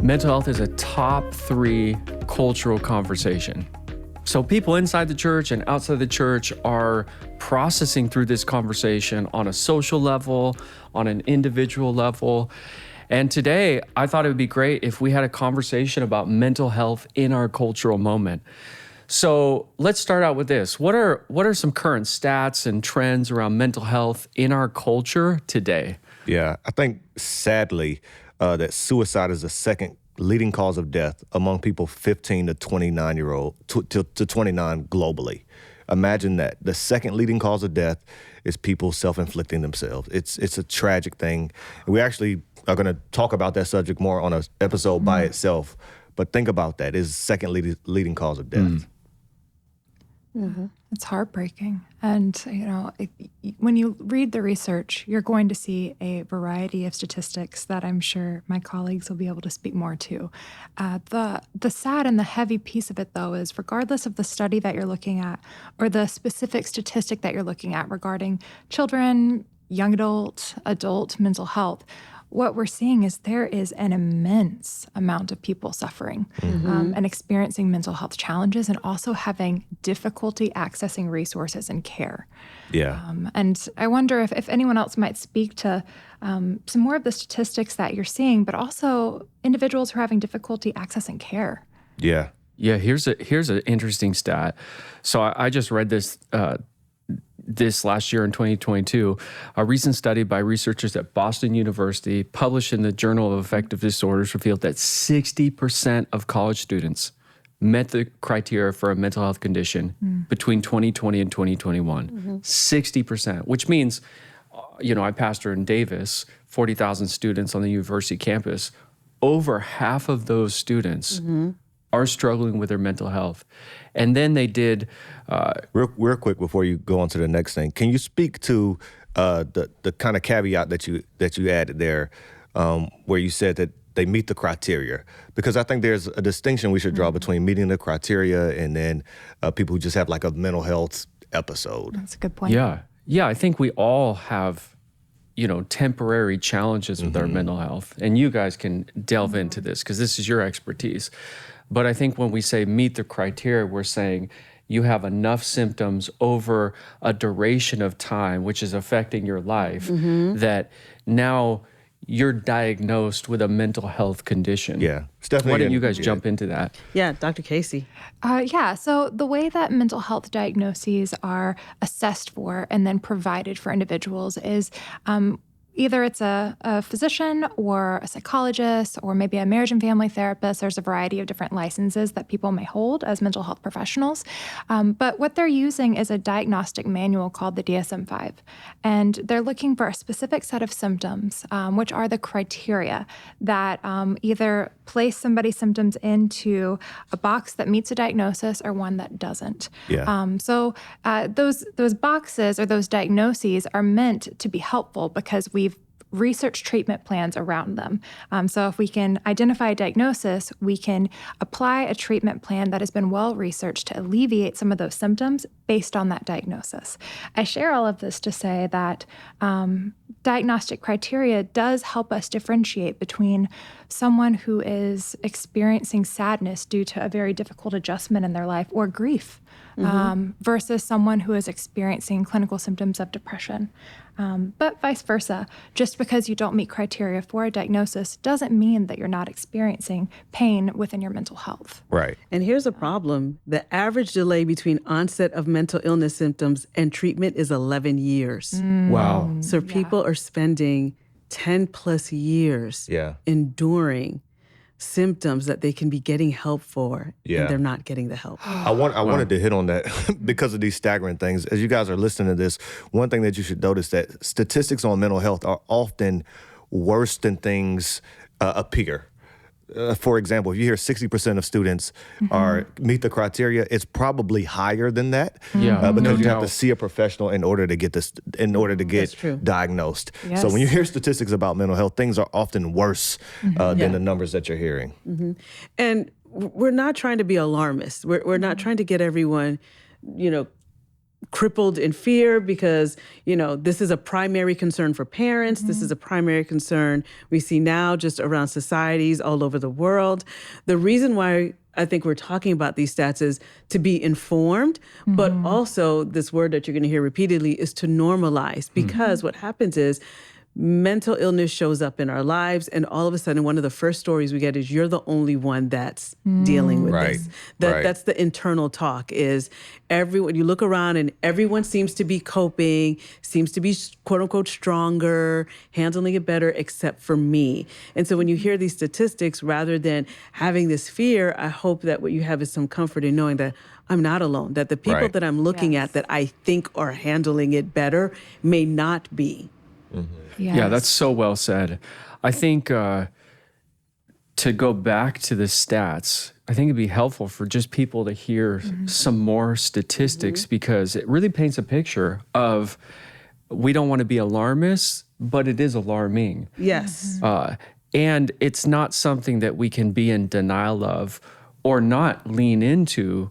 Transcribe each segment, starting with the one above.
Mental health is a top 3 cultural conversation. So people inside the church and outside the church are processing through this conversation on a social level, on an individual level. And today, I thought it would be great if we had a conversation about mental health in our cultural moment. So let's start out with this. What are some current stats and trends around mental health in our culture today? Yeah, I think sadly that suicide is the second leading cause of death among people 15 to 29-year-old to 29 globally. Imagine that. The second leading cause of death is people self-inflicting themselves. It's a tragic thing. We actually are going to talk about that subject more on an episode by itself. But think about that. It's the second leading cause of death. Mm-hmm. It's heartbreaking. And, when you read the research, you're going to see a variety of statistics that I'm sure my colleagues will be able to speak more to. The sad and the heavy piece of it, though, is regardless of the study that you're looking at or the specific statistic that you're looking at regarding children, young adult mental health, what we're seeing is there is an immense amount of people suffering and experiencing mental health challenges and also having difficulty accessing resources and care. Yeah. And I wonder if anyone else might speak to some more of the statistics that you're seeing, but also individuals who are having difficulty accessing care. Yeah. Yeah, here's an interesting stat. So I just read this last year in 2022, a recent study by researchers at Boston University published in the Journal of Affective Disorders revealed that 60% of college students met the criteria for a mental health condition between 2020 and 2021. 60%, which means, I pastor in Davis, 40,000 students on the university campus. Over half of those students are struggling with their mental health. And then they did... Real quick before you go on to the next thing, can you speak to the kind of caveat that you added there, where you said that they meet the criteria? Because I think there's a distinction we should draw between meeting the criteria and then people who just have like a mental health episode. That's a good point. Yeah, I think we all have temporary challenges with our mental health. And you guys can delve into this because this is your expertise. But I think when we say meet the criteria, we're saying you have enough symptoms over a duration of time, which is affecting your life, that now you're diagnosed with a mental health condition. Yeah. Stephanie, why don't you guys jump into that? Yeah, Dr. Casey. So the way that mental health diagnoses are assessed for and then provided for individuals is either it's a physician or a psychologist or maybe a marriage and family therapist. There's a variety of different licenses that people may hold as mental health professionals. But what they're using is a diagnostic manual called the DSM-5. And they're looking for a specific set of symptoms, which are the criteria that either place somebody's symptoms into a box that meets a diagnosis or one that doesn't. Yeah. So those boxes or those diagnoses are meant to be helpful because we've research treatment plans around them. So if we can identify a diagnosis, we can apply a treatment plan that has been well researched to alleviate some of those symptoms based on that diagnosis. I share all of this to say that diagnostic criteria does help us differentiate between someone who is experiencing sadness due to a very difficult adjustment in their life or grief versus someone who is experiencing clinical symptoms of depression. But vice versa, just because you don't meet criteria for a diagnosis doesn't mean that you're not experiencing pain within your mental health. Right. And here's a problem. The average delay between onset of mental illness symptoms and treatment is 11 years. Wow. So people are spending 10 plus years enduring symptoms that they can be getting help for, and they're not getting the help. I wanted to hit on that because of these staggering things. As you guys are listening to this, one thing that you should notice that statistics on mental health are often worse than things appear. For example, if you hear 60% of students meet the criteria, it's probably higher than that. Because you have to see a professional in order to get diagnosed. Yes. So when you hear statistics about mental health, things are often worse than the numbers that you're hearing. And we're not trying to be alarmist. We're not trying to get everyone, crippled in fear because, this is a primary concern for parents. This is a primary concern we see now just around societies all over the world. The reason why I think we're talking about these stats is to be informed, but also this word that you're going to hear repeatedly is to normalize, because what happens is mental illness shows up in our lives, and all of a sudden, one of the first stories we get is you're the only one that's dealing with this. That's the internal talk. Is everyone, you look around and everyone seems to be coping, seems to be quote unquote stronger, handling it better, except for me. And so when you hear these statistics, rather than having this fear, I hope that what you have is some comfort in knowing that I'm not alone, that the people that I'm looking at that I think are handling it better may not be. Yes. Yeah, that's so well said. I think to go back to the stats, I think it'd be helpful for just people to hear some more statistics, because it really paints a picture of, we don't want to be alarmists, but it is alarming. Yes. And it's not something that we can be in denial of or not lean into.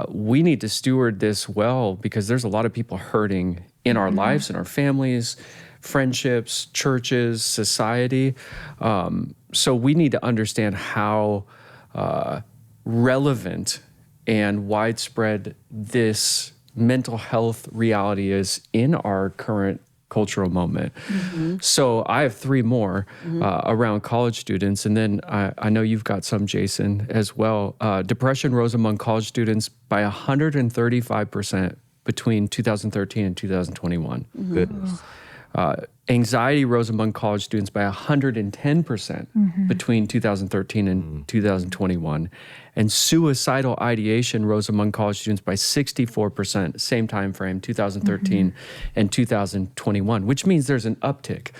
We need to steward this well, because there's a lot of people hurting in our lives, in our families, friendships, churches, society. So we need to understand how relevant and widespread this mental health reality is in our current cultural moment. So I have three more around college students, and then I know you've got some, Jason, as well. Depression rose among college students by 135% between 2013 and 2021. Goodness. Anxiety rose among college students by 110% between 2013 and 2021. And suicidal ideation rose among college students by 64%, same time frame, 2013 and 2021, which means there's an uptick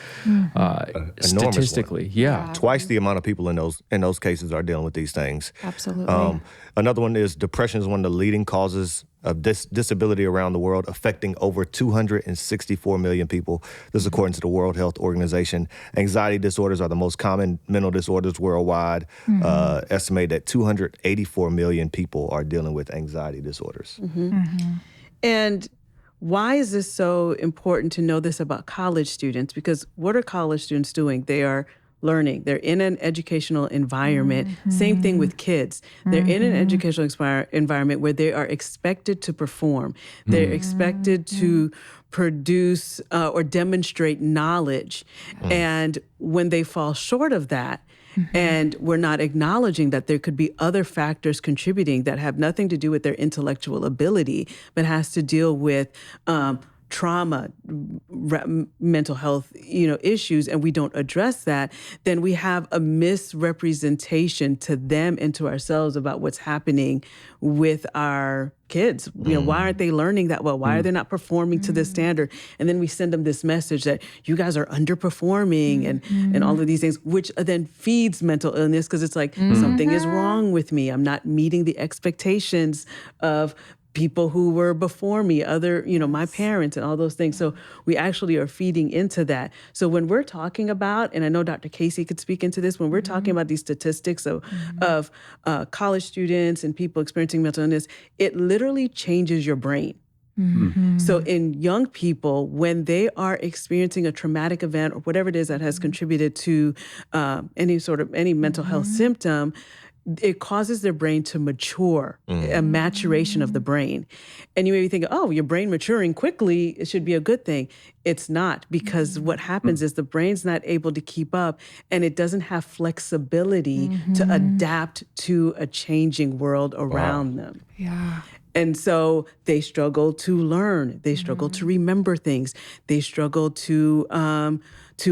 statistically. Yeah. Twice the amount of people in those cases are dealing with these things. Absolutely. Another one is depression is one of the leading causes of disability around the world, affecting over 264 million people. This is according to the World Health Organization. Anxiety disorders are the most common mental disorders worldwide. Estimate that 284 million people are dealing with anxiety disorders. And why is this so important to know this about college students? Because what are college students doing? They are learning. They're in an educational environment. Same thing with kids. They're in an educational environment where they are expected to perform. They're expected to produce or demonstrate knowledge. And when they fall short of that, and we're not acknowledging that there could be other factors contributing that have nothing to do with their intellectual ability, but has to deal with trauma, mental health, issues, and we don't address that, then we have a misrepresentation to them and to ourselves about what's happening with our kids. Why aren't they learning that well? Why are they not performing to this standard? And then we send them this message that you guys are underperforming and all of these things, which then feeds mental illness, because it's like something is wrong with me. I'm not meeting the expectations of people who were before me, my parents and all those things. So we actually are feeding into that. So when we're talking about, and I know Dr. Casey could speak into this, when we're talking about these statistics of college students and people experiencing mental illness, it literally changes your brain. So in young people, when they are experiencing a traumatic event or whatever it is that has contributed to any mental health symptom, it causes their brain to mature, a maturation of the brain. And you may be thinking, oh, your brain maturing quickly, it should be a good thing. It's not, because what happens is the brain's not able to keep up, and it doesn't have flexibility to adapt to a changing world around them. Yeah. And so they struggle to learn. They struggle to remember things. They struggle to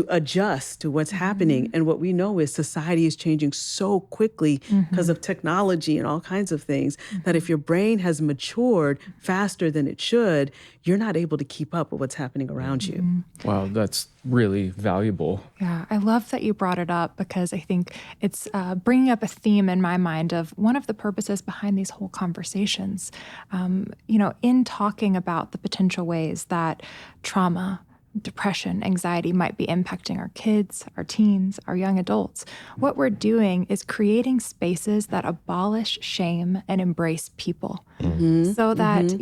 adjust to what's happening. And what we know is society is changing so quickly because of technology and all kinds of things that if your brain has matured faster than it should, you're not able to keep up with what's happening around you. Wow, that's really valuable. Yeah, I love that you brought it up, because I think it's bringing up a theme in my mind of one of the purposes behind these whole conversations. In talking about the potential ways that trauma, depression, anxiety might be impacting our kids, our teens, our young adults, what we're doing is creating spaces that abolish shame and embrace people so that,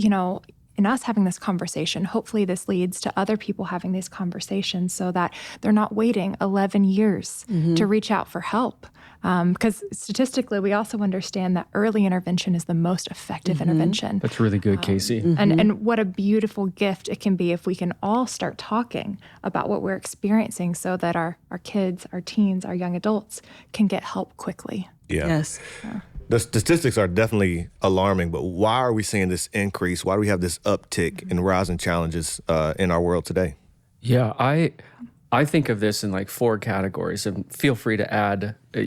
in us having this conversation, hopefully this leads to other people having these conversations so that they're not waiting 11 years to reach out for help. Because statistically, we also understand that early intervention is the most effective intervention. That's really good, Casey. And what a beautiful gift it can be if we can all start talking about what we're experiencing so that our kids, our teens, our young adults can get help quickly. Yeah. Yes. The statistics are definitely alarming, but why are we seeing this increase? Why do we have this uptick in rising challenges in our world today? Yeah, I think of this in like 4 categories, and feel free to add, a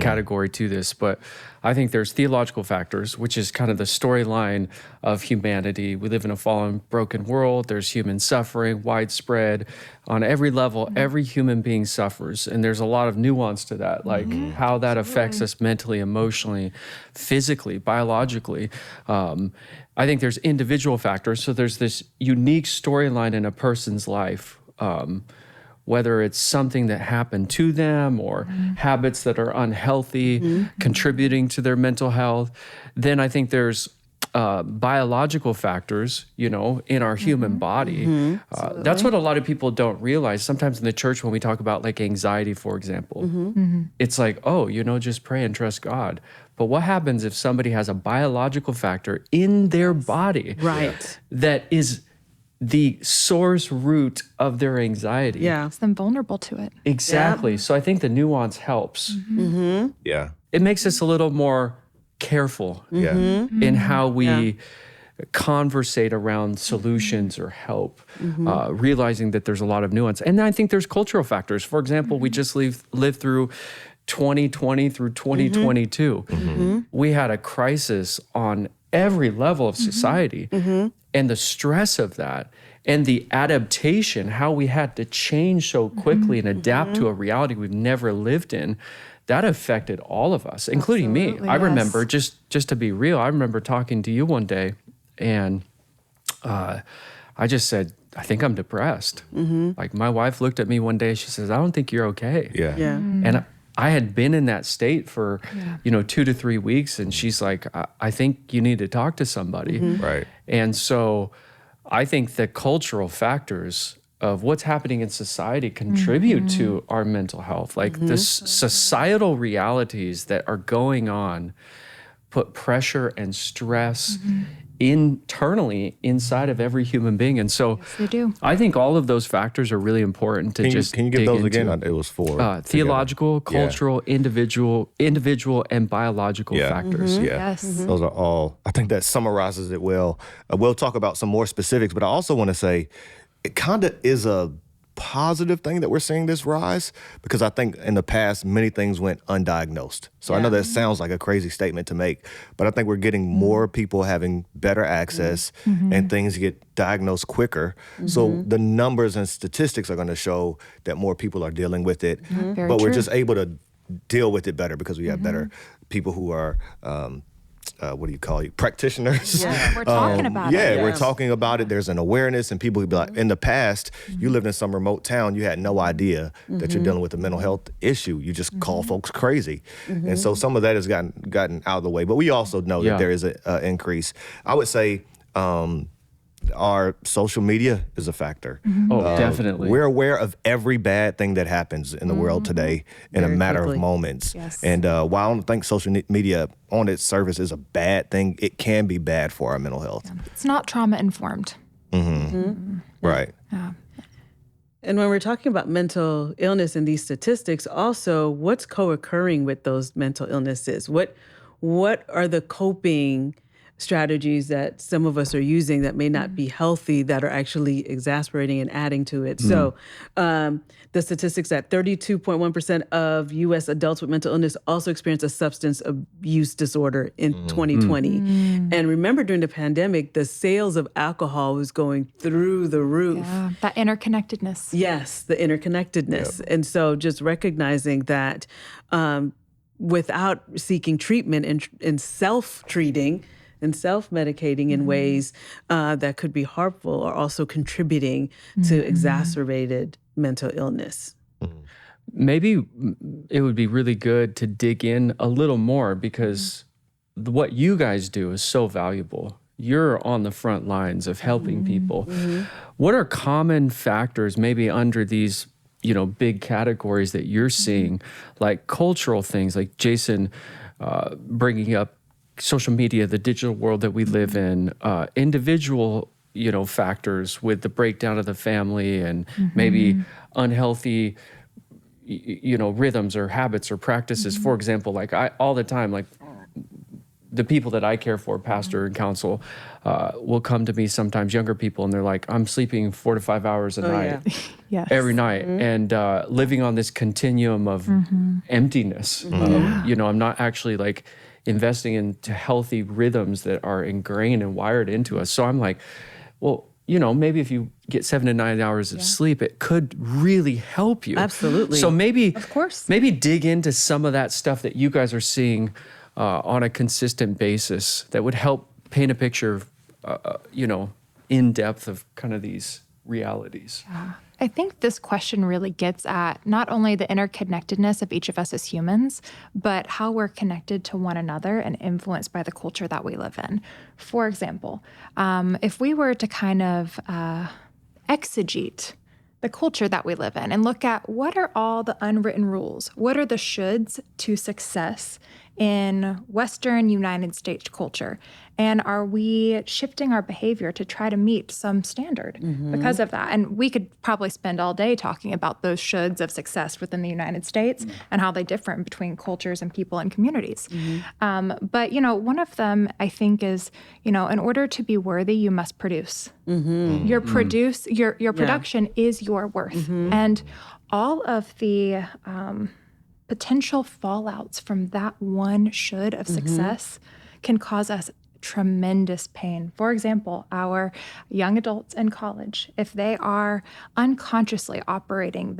category to this. But I think there's theological factors, which is kind of the storyline of humanity. We live in a fallen, broken world. There's human suffering, widespread on every level. Every human being suffers, and there's a lot of nuance to that, like how that affects us mentally, emotionally, physically, biologically. I think there's individual factors. So there's this unique storyline in a person's life. Whether it's something that happened to them or habits that are unhealthy, contributing to their mental health. Then I think there's biological factors, in our human body. That's what a lot of people don't realize. Sometimes in the church, when we talk about like anxiety, for example, it's like, just pray and trust God. But what happens if somebody has a biological factor in their body that is the source root of their anxiety? Yeah. Makes them vulnerable to it. Exactly. Yeah. So I think the nuance helps. Yeah. It makes us a little more careful in how we conversate around solutions or help, realizing that there's a lot of nuance. And then I think there's cultural factors. For example, we just lived through 2020 through 2022. We had a crisis on every level of society. And the stress of that and the adaptation, how we had to change so quickly and adapt to a reality we've never lived in, that affected all of us, including me. I remember, just to be real, I remember talking to you one day, and I just said, I think I'm depressed. Like, my wife looked at me one day, she says, I don't think you're okay. Yeah. And I had been in that state for, 2 to 3 weeks. And she's like, I think you need to talk to somebody. Right. And so I think the cultural factors of what's happening in society contribute to our mental health. Like the societal realities that are going on put pressure and stress internally inside of every human being. And so They do. I think all of those factors are really important to Can dig you give those into. again? It was 4. Theological, together. cultural, individual, and biological factors. Yes. Those are all, I think that summarizes it well. We'll talk about some more specifics, but I also want to say it kind of is a positive thing that we're seeing this rise, because I think in the past, many things went undiagnosed. So I know that sounds like a crazy statement to make, but I think we're getting more people having better access and things get diagnosed quicker. So the numbers and statistics are going to show that more people are dealing with it, Very but we're true. just able to deal with it better because we have better people who are what do you call it? Practitioners. Yeah, we're talking about it. Yeah, we're Yes. talking about it. There's an awareness, and people would be like, in the past, you lived in some remote town, you had no idea that you're dealing with a mental health issue. You just call folks crazy. And so some of that has gotten out of the way. But we also know that there is an increase. I would say our social media is a factor. Oh, definitely. We're aware of every bad thing that happens in the world today in a Very matter quickly. of moments. Yes. And while I don't think social media on its surface is a bad thing, it can be bad for our mental health. It's not trauma informed. Right. And when we're talking about mental illness and these statistics, also what's co-occurring with those mental illnesses? What are the coping strategies that some of us are using that may not be healthy that are actually exacerbating and adding to it? So the statistics that 32.1% of U.S. adults with mental illness also experienced a substance abuse disorder in 2020. And remember, during the pandemic, the sales of alcohol was going through the roof. Yeah, that interconnectedness. Yes, the interconnectedness. And so just recognizing that without seeking treatment and self-treating and self-medicating in ways that could be harmful are also contributing to exacerbated mental illness. Maybe it would be really good to dig in a little more, because what you guys do is so valuable. you're on the front lines of helping people. What are common factors, maybe under these, big categories that you're seeing, like cultural things, like Jason bringing up social media, the digital world that we live in, individual, factors with the breakdown of the family and maybe unhealthy, rhythms or habits or practices. For example, like all the time, like the people that I care for, pastor and counsel, will come to me sometimes, younger people, and they're like, I'm sleeping 4 to 5 hours a night, Yes. every night, and living on this continuum of emptiness. I'm not actually like investing into healthy rhythms that are ingrained and wired into us. So I'm like, well, maybe if you get 7 to 9 hours of sleep, it could really help you. Absolutely. So maybe, Of course. maybe dig into some of that stuff that you guys are seeing on a consistent basis that would help paint a picture, in depth of kind of these realities. I think this question really gets at not only the interconnectedness of each of us as humans, but how we're connected to one another and influenced by the culture that we live in. For example, if we were to kind of exegete the culture that we live in and look at what are all the unwritten rules, what are the shoulds to success in Western United States culture, and are we shifting our behavior to try to meet some standard because of that? And we could probably spend all day talking about those shoulds of success within the United States and how they differ between cultures and people and communities. But one of them I think is, in order to be worthy, you must produce. Your production is your worth, and all of the potential fallouts from that one should of success can cause us tremendous pain. For example, our young adults in college, if they are unconsciously operating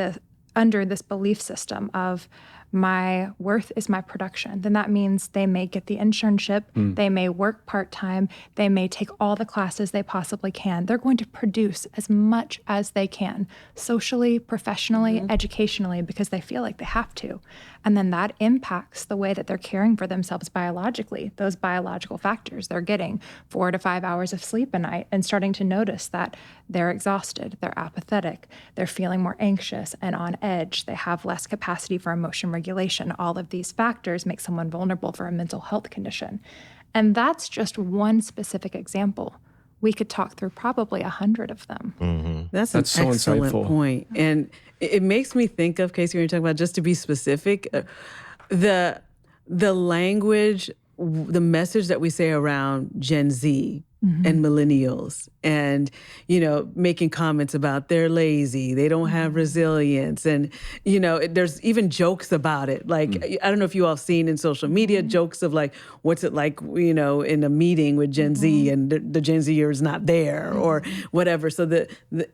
under this belief system of my worth is my production, then that means they may get the internship, they may work part-time, they may take all the classes they possibly can. They're going to produce as much as they can, socially, professionally, educationally, because they feel like they have to. And then that impacts the way that they're caring for themselves biologically, those biological factors. They're getting 4 to 5 hours of sleep a night and starting to notice that they're exhausted, they're apathetic, they're feeling more anxious and on edge, they have less capacity for emotion regulation. All of these factors make someone vulnerable for a mental health condition. And that's just one specific example. We could talk through probably 100 of them. That's an so excellent insightful. point. And it makes me think of, Casey, when you're talking about, just to be specific, the language, the message that we say around Gen Z and millennials, and making comments about they're lazy, they don't have resilience, and there's even jokes about it. Like I don't know if you all have seen in social media jokes of like, what's it like in a meeting with Gen Z and the Gen Zer is not there or whatever. So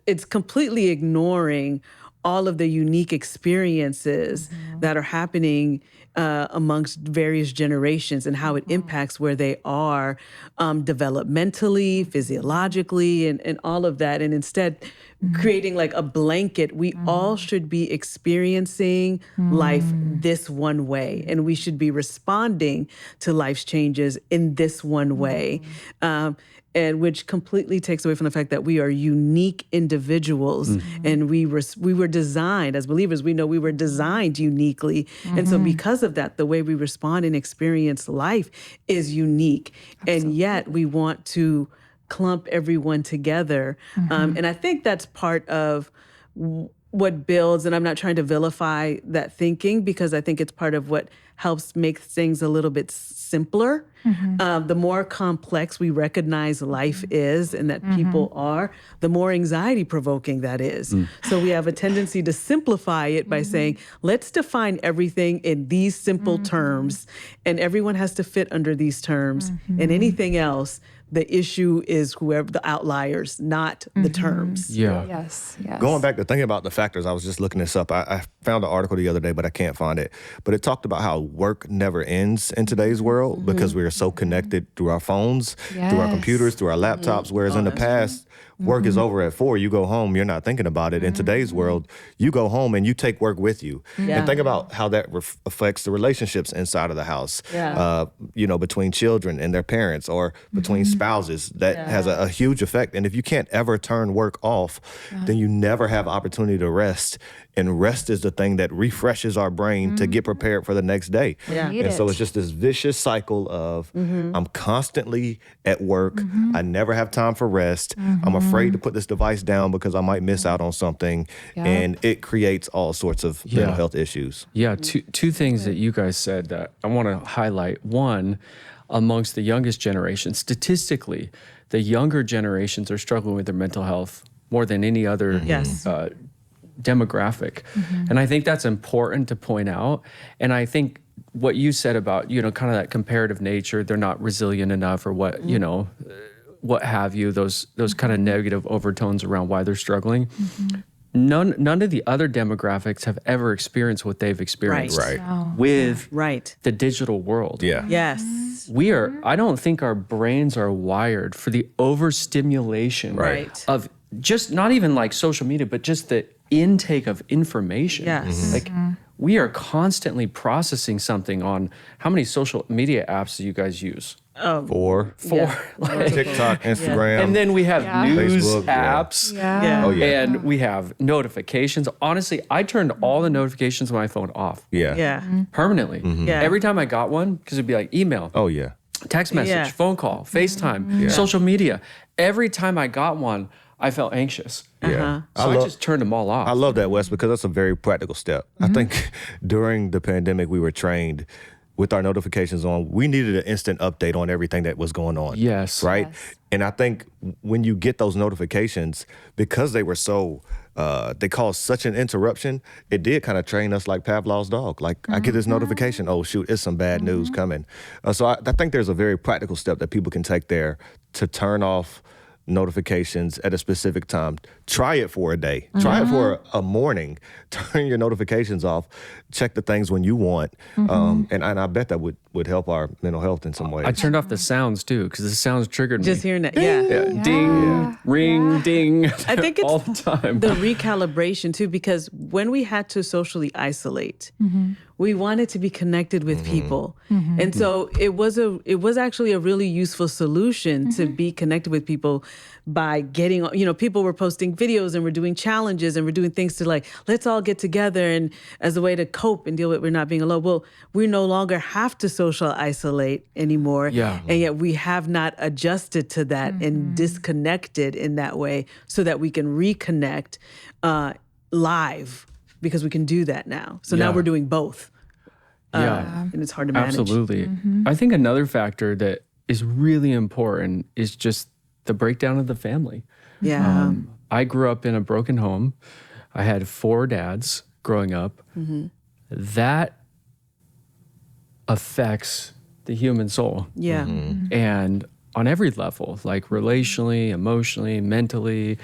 it's completely ignoring all of the unique experiences that are happening amongst various generations and how it impacts where they are developmentally, physiologically, and all of that. And instead, creating like a blanket, we all should be experiencing life this one way, and we should be responding to life's changes in this one way. And which completely takes away from the fact that we are unique individuals, and we were designed, as believers, we know we were designed uniquely. And so because of that, the way we respond and experience life is unique. Absolutely. And yet we want to clump everyone together. And I think that's part of what builds, and I'm not trying to vilify that thinking, because I think it's part of what helps make things a little bit simpler. The more complex we recognize life is and that people are, the more anxiety provoking that is. So we have a tendency to simplify it by saying, let's define everything in these simple terms, and everyone has to fit under these terms, and anything else, the issue is whoever the outliers, not the terms. Yeah. Yes. Going back to thinking about the factors, I was just looking this up. I found an article the other day, but I can't find it. But it talked about how work never ends in today's world because we are so connected through our phones, through our computers, through our laptops, whereas in the past, Work is over at 4. You go home, you're not thinking about it. In today's world, you go home and you take work with you. And think about how that affects the relationships inside of the house, between children and their parents, or between spouses. That has a huge effect. And if you can't ever turn work off, then you never have opportunity to rest. And rest is the thing that refreshes our brain to get prepared for the next day. And so it's just this vicious cycle of I'm constantly at work. I never have time for rest. I'm afraid to put this device down because I might miss out on something. And it creates all sorts of mental health issues. Yeah, two things that you guys said that I want to highlight. One, amongst the youngest generation, statistically, the younger generations are struggling with their mental health more than any other demographic. And I think that's important to point out. And I think what you said about, kind of that comparative nature, they're not resilient enough, or what, what have you, those kind of negative overtones around why they're struggling. None of the other demographics have ever experienced what they've experienced with the digital world. I don't think our brains are wired for the overstimulation of just not even like social media, but just the intake of information. We are constantly processing something on how many social media apps do you guys use? 4. TikTok, Instagram. And then we have news Facebook, apps. And we have notifications. Honestly, I turned all the notifications on my phone off. Permanently. Every time I got one, because it'd be like email. Text message, phone call, FaceTime, social media. Every time I got one, I felt anxious. So I just turned them all off. I love that, Wes, because that's a very practical step. I think during the pandemic, we were trained with our notifications on. We needed an instant update on everything that was going on. Right? And I think when you get those notifications, because they were so, they caused such an interruption, it did kind of train us like Pavlov's dog. Like, I get this notification, oh, shoot, it's some bad news coming. So I think there's a very practical step that people can take there to turn off notifications at a specific time. Try it for a day. Try it for a morning. Turn your notifications off. Check the things when you want. And I bet that would help our mental health in some ways. I turned off the sounds too, because the sounds triggered me. Just hearing that, Ding, ring, ding. I think it's all the time. The recalibration too, because when we had to socially isolate, we wanted to be connected with people. And so it was actually a really useful solution to be connected with people by getting, people were posting videos and we're doing challenges and we're doing things to like, let's all get together and as a way to cope and deal with we're not being alone. Well, we no longer have to social isolate anymore. And yet we have not adjusted to that and disconnected in that way so that we can reconnect live, because we can do that now. So now we're doing both. And it's hard to manage. Absolutely. I think another factor that is really important is just the breakdown of the family. I grew up in a broken home. I had 4 dads growing up. That affects the human soul. And on every level, like relationally, emotionally, mentally.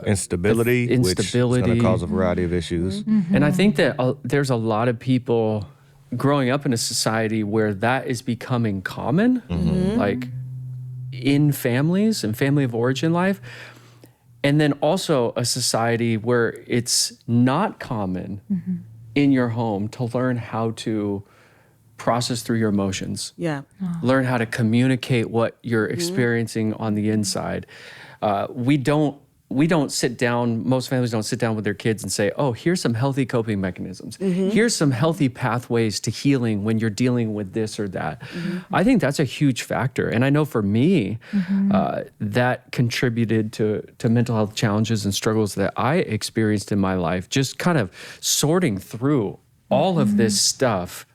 Instability, which is going to cause a variety of issues. And I think that there's a lot of people growing up in a society where that is becoming common, like in families and family of origin life. And then also a society where it's not common in your home to learn how to process through your emotions. Learn how to communicate what you're experiencing on the inside. We don't sit down, most families don't sit down with their kids and say, oh, here's some healthy coping mechanisms. Here's some healthy pathways to healing when you're dealing with this or that. I think that's a huge factor. And I know for me, that contributed to mental health challenges and struggles that I experienced in my life, just kind of sorting through all of this stuff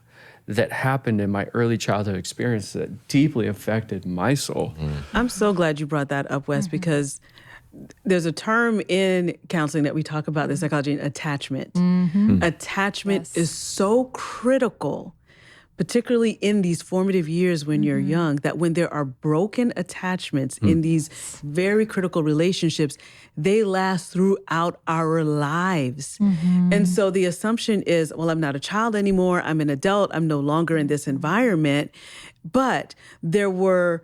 that happened in my early childhood experience that deeply affected my soul. I'm so glad you brought that up, Wes, because there's a term in counseling that we talk about, the psychology, attachment. Attachment is so critical, particularly in these formative years when you're young, that when there are broken attachments in these very critical relationships, they last throughout our lives. And so the assumption is, well, I'm not a child anymore. I'm an adult. I'm no longer in this environment. But there were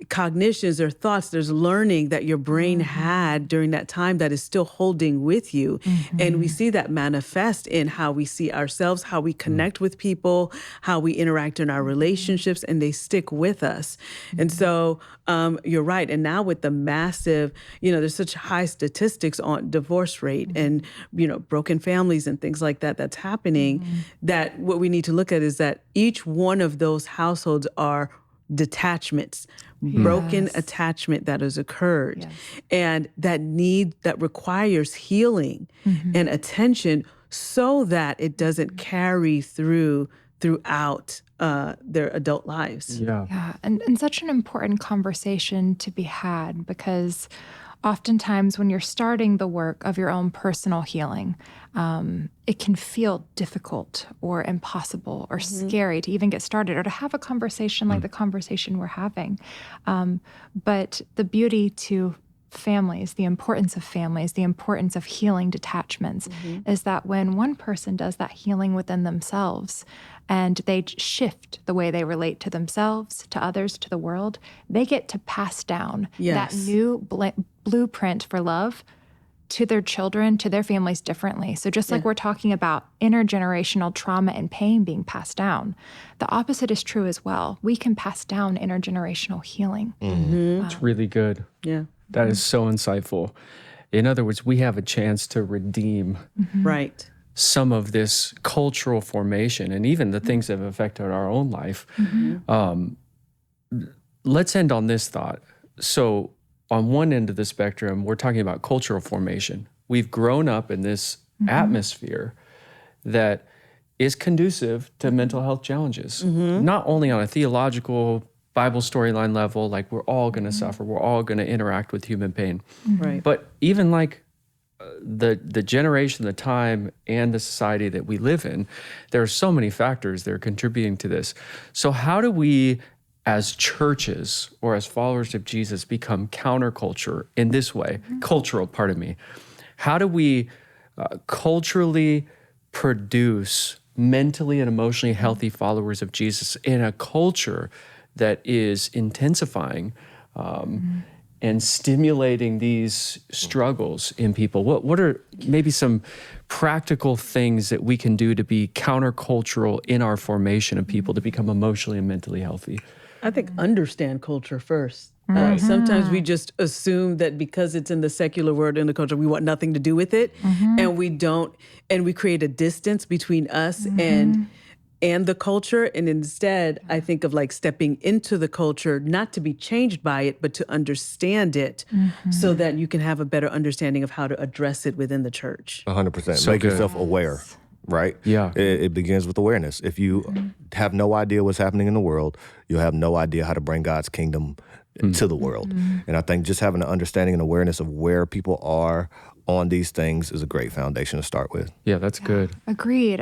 cognitions or thoughts, there's learning that your brain had during that time that is still holding with you. And we see that manifest in how we see ourselves, how we connect with people, how we interact in our relationships, and they stick with us. And so you're right. And now with the massive, there's such high statistics on divorce rate and, broken families and things like that that's happening, that what we need to look at is that each one of those households are detachments, broken attachment that has occurred, and that requires healing and attention so that it doesn't carry throughout their adult lives. Yeah, and such an important conversation to be had, because oftentimes when you're starting the work of your own personal healing, it can feel difficult or impossible or scary to even get started or to have a conversation like the conversation we're having. But the beauty to families, the importance of healing detachments is that when one person does that healing within themselves and they shift the way they relate to themselves, to others, to the world, they get to pass down that new blueprint for love to their children, to their families differently. So just like we're talking about intergenerational trauma and pain being passed down, the opposite is true as well. We can pass down intergenerational healing. It's really good. Yeah. That is so insightful. In other words, we have a chance to redeem Right. some of this cultural formation and even the things that have affected our own life. Let's end on this thought. So on one end of the spectrum, we're talking about cultural formation. We've grown up in this atmosphere that is conducive to mental health challenges, not only on a theological Bible storyline level, like we're all going to suffer, we're all going to interact with human pain, Right. but even like the generation, the time, and the society that we live in, there are so many factors that are contributing to this. So how do we, as churches or as followers of Jesus, become counterculture in this way? Cultural, pardon me. How do we culturally produce mentally and emotionally healthy followers of Jesus in a culture that is intensifying and stimulating these struggles in people? What are maybe some practical things that we can do to be countercultural in our formation of people to become emotionally and mentally healthy? I think understand culture first. Sometimes we just assume that because it's in the secular world, in the culture, we want nothing to do with it, and we don't, and we create a distance between us and the culture. And instead, I think of like stepping into the culture, not to be changed by it, but to understand it so that you can have a better understanding of how to address it within the church. 100%. So Make good. yourself aware, right? Yeah. It begins with awareness. If you have no idea what's happening in the world, you'll have no idea how to bring God's kingdom to the world. And I think just having an understanding and awareness of where people are on these things is a great foundation to start with. Yeah, that's good. Agreed.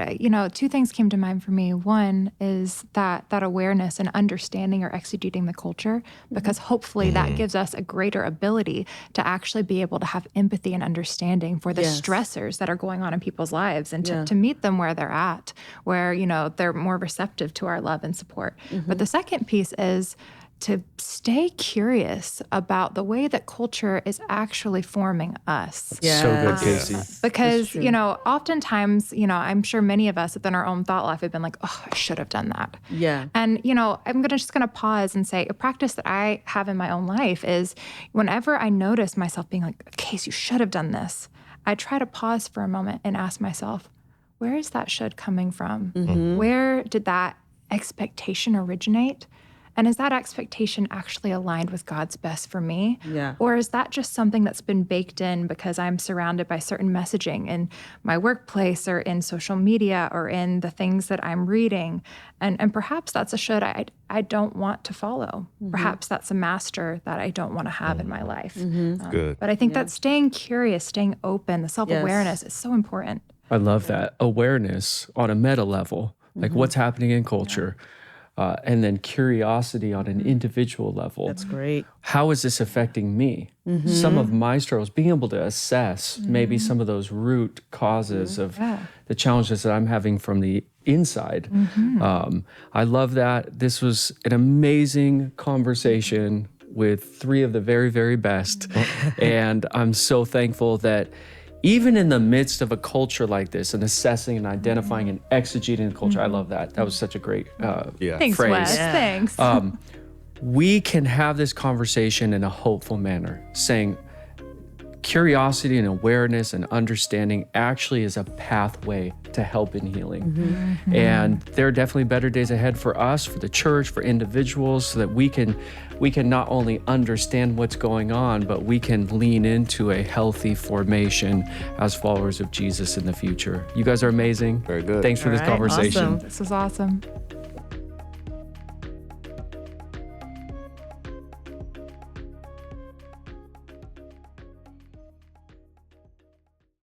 Two things came to mind for me. One is that awareness and understanding or exegeting the culture, because hopefully that gives us a greater ability to actually be able to have empathy and understanding for the stressors that are going on in people's lives and to meet them where they're at, where, they're more receptive to our love and support. But the second piece is to stay curious about the way that culture is actually forming us. So good, Casey. Because, oftentimes, I'm sure many of us within our own thought life have been like, oh, I should have done that. Yeah. And, I'm just going to pause and say a practice that I have in my own life is whenever I notice myself being like, Case, you should have done this, I try to pause for a moment and ask myself, where is that should coming from? Where did that expectation originate? And is that expectation actually aligned with God's best for me? Yeah. Or is that just something that's been baked in because I'm surrounded by certain messaging in my workplace or in social media or in the things that I'm reading? And perhaps that's a should I don't want to follow. Perhaps that's a master that I don't want to have in my life. Good. But I think that staying curious, staying open, the self-awareness is so important. I love that. Awareness on a meta level, like what's happening in culture. And then curiosity on an individual level. That's great. How is this affecting me? Some of my struggles, being able to assess maybe some of those root causes of the challenges that I'm having from the inside. I love that. This was an amazing conversation. with 3 of the very, very best. And I'm so thankful that even in the midst of a culture like this, and assessing and identifying and exegeting the culture, I love that. That was such a great Thanks, phrase. Wes. Thanks. We can have this conversation in a hopeful manner, saying curiosity and awareness and understanding actually is a pathway to help and healing. And there are definitely better days ahead for us, for the church, for individuals, so that we can not only understand what's going on, but we can lean into a healthy formation as followers of Jesus in the future. You guys are amazing. Very good. Thanks for this All right, conversation. awesome. This was awesome.